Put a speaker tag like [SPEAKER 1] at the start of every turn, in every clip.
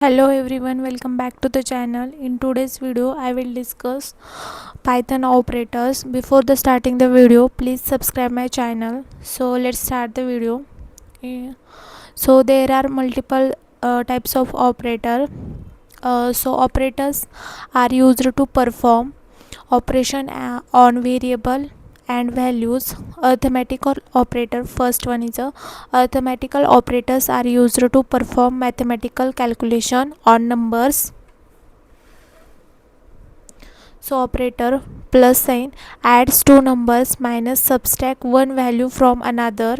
[SPEAKER 1] Hello everyone, welcome back to the channel. In today's video I will discuss Python operators. Before the starting the video, please subscribe my channel. So let's start the video. Eh, So there are multiple types of operator. So operators are used to perform operation on variable and values. Arithmetical operator, first one is a arithmetical operators are used to perform mathematical calculation on numbers. So operator plus sign adds two numbers, minus subtract one value from another,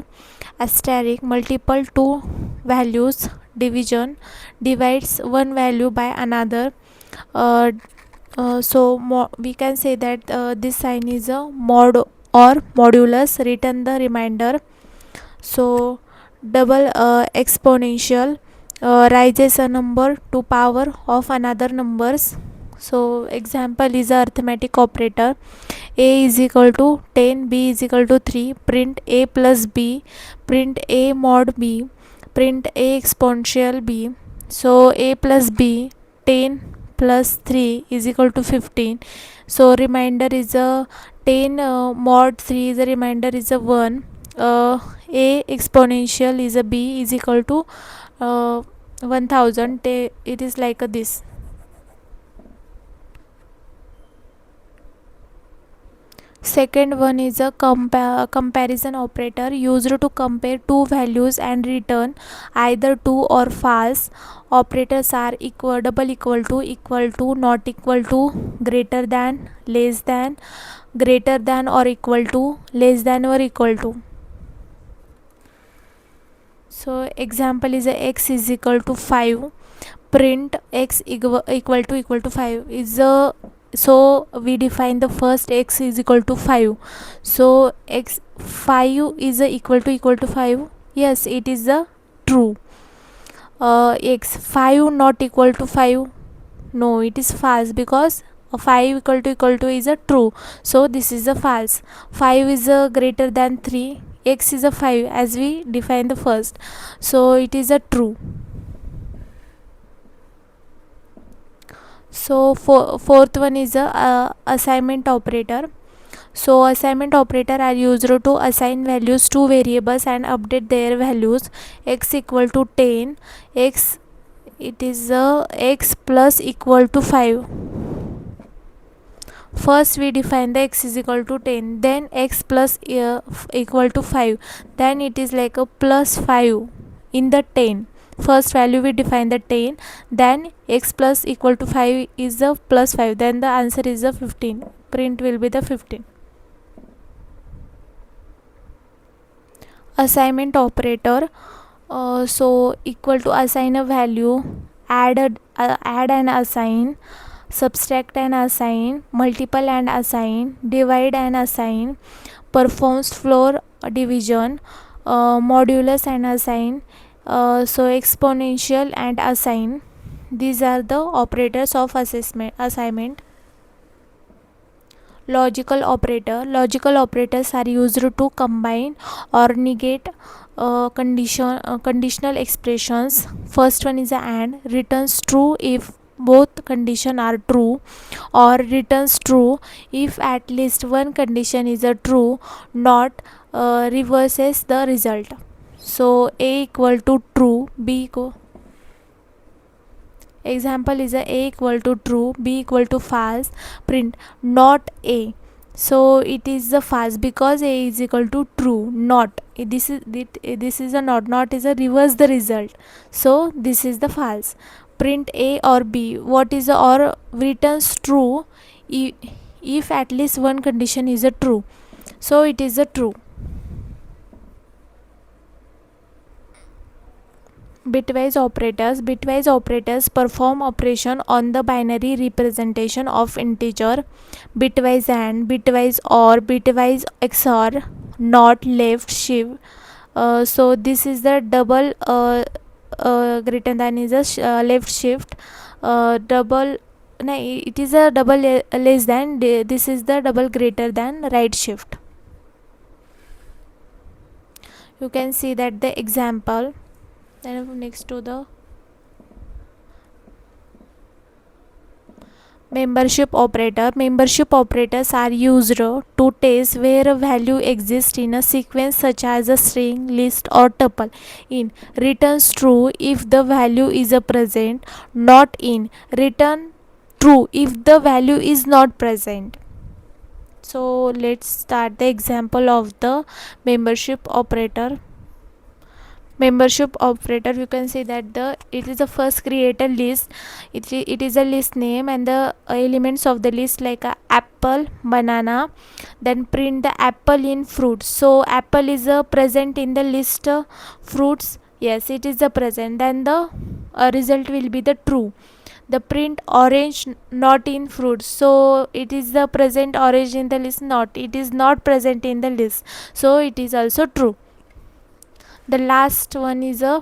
[SPEAKER 1] asterisk multiple two values, division divides one value by another. uh, we can say that this sign is a mod or modulus, return the remainder. So double exponential rises a number to power of another numbers. So example is a arithmetic operator. A is equal to 10, b is equal to 3, print a plus b, print a mod b, print a exponential b. So a plus b, 10 plus 3 is equal to 15. So remainder is a 10 mod 3 is a remainder is a 1. A exponential is a b is equal to 1000. It is like this. Second one is a comparison operator used to compare two values and return either true or false. Operators are equal, double equal to, not equal to, greater than, less than, greater than or equal to, less than or equal to. So example is a x is equal to 5, print x equal to 5 is a, so we define the first x is equal to 5. So x 5 is a equal to 5. Yes, it is a true. X 5 not equal to 5, no, it is false, because 5 equal to is a true, so this is a false. 5 is a greater than 3, x is a 5 as we define the first, so it is a true. So fourth one is a assignment operator. So assignment operator are used to assign values to variables and update their values. X equal to 10, x, it is a x plus equal to 5. First we define the x is equal to 10, then x plus equal to 5, then it is like a plus 5 in the 10. First value we define the 10, then x plus equal to 5 is the plus 5, then the answer is the 15, print will be the 15. Assignment operator, so equal to assign a value, add and assign, subtract and assign, multiply and assign, divide and assign, performs floor division, modulus and assign, so exponential and assign. These are the operators of assignment. Logical operators are used to combine or negate conditional expressions. First one is and, returns true if both condition are true, or returns true if at least one condition is a true, not reverses the result. So a equal to true, b equal, example is a equal to true, b equal to false, print not a. So it is the false because a is equal to true, not this is a not is a reverse the result, so this is the false. Print a or b, what is the, or returns true if at least one condition is a true, so it is a true. Bitwise operators perform operation on the binary representation of integer. Bitwise and, bitwise or, bitwise XOR, not, left, shift. So this is the double greater than is a left shift. Double, no, it is a double less than, this is the double greater than right shift. You can see that the example. Then next to the Membership operators are used to test where a value exists in a sequence such as a string, list, or tuple. In returns true if the value is a present, not in return true if the value is not present. So let's start the example of the membership operator. Membership operator, you can see that it is the first create a list. It is a list name and the elements of the list like a apple, banana, then print the apple in fruits. So apple is present in the list fruits. Yes, it is the present. Then the result will be the true. The print orange not in fruits, so it is the present orange in the list, not, it is not present in the list, so it is also true. The last one is a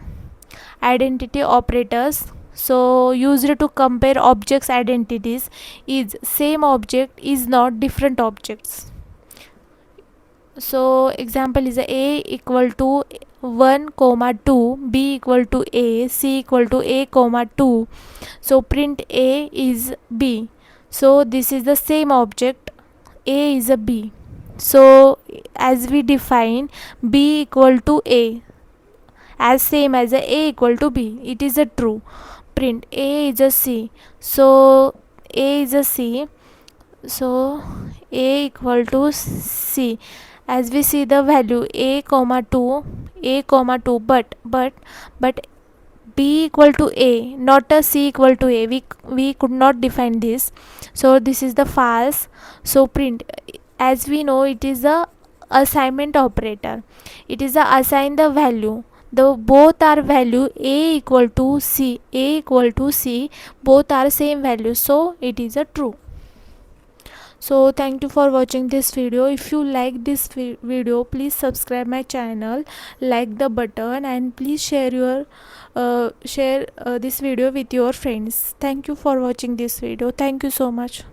[SPEAKER 1] identity operators, so used to compare objects identities. Is same object is not different objects. So example is a equal to 1 comma 2, b equal to a, c equal to a comma 2. So print a is b, so this is the same object, a is a b. So as we define b equal to a as same as a equal to b, it is a true. Print a is a c, so a is a c, so a equal to c. As we see the value a comma 2, a comma 2, but b equal to a, not a c equal to a, we could not define this, so this is the false. So print, as we know, it is a assignment operator, it is a assign the value, the both are value a equal to c, a equal to c, both are same value, so it is a true. So thank you for watching this video. If you like this video, please subscribe my channel, like the button, and please share this video with your friends. Thank you for watching this video. Thank you so much.